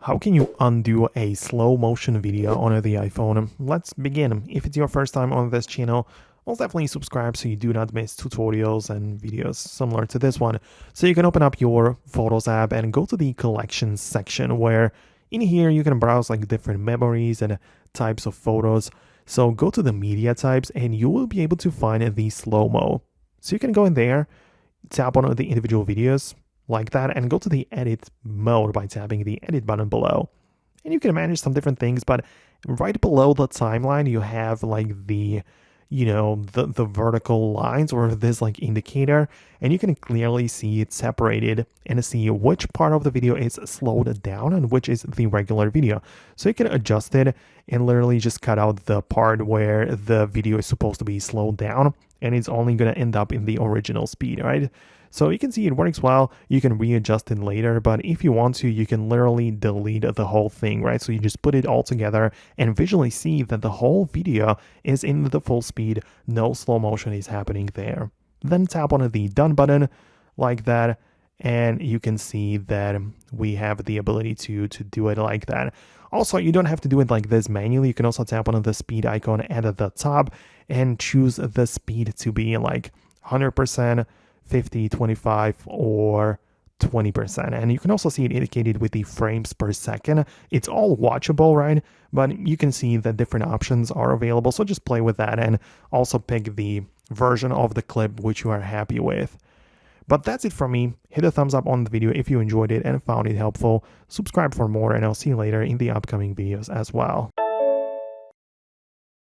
How can you undo a slow motion video on the iPhone? Let's begin. If it's your first time on this channel, well, definitely subscribe so you do not miss tutorials and videos similar to this one. So you can open up your Photos app and go to the Collections section, where in here you can browse like different memories and types of photos. So go to the media types and you will be able to find the slow-mo. So you can go in there, tap on the individual videos like that, and go to the edit mode by tapping the edit button below. And you can manage some different things, but right below the timeline, you have like the vertical lines or this like indicator, and you can clearly see it separated and see which part of the video is slowed down and which is the regular video. So you can adjust it and literally just cut out the part where the video is supposed to be slowed down, and it's only going to end up in the original speed, right? So you can see it works well. You can readjust it later, but if you want to, you can literally delete the whole thing, right? So you just put it all together and visually see that the whole video is in the full speed. No slow motion is happening there. Then tap on the done button like that, and you can see that we have the ability to do it like that. Also, you don't have to do it like this manually. You can also tap on the speed icon at the top and choose the speed to be like 100%, 50, 25, or 20%. And you can also see it indicated with the frames per second. It's all watchable, right? But you can see that different options are available. So just play with that and also pick the version of the clip which you are happy with. But that's it from me. Hit a thumbs up on the video if you enjoyed it and found it helpful. Subscribe for more, and I'll see you later in the upcoming videos as well.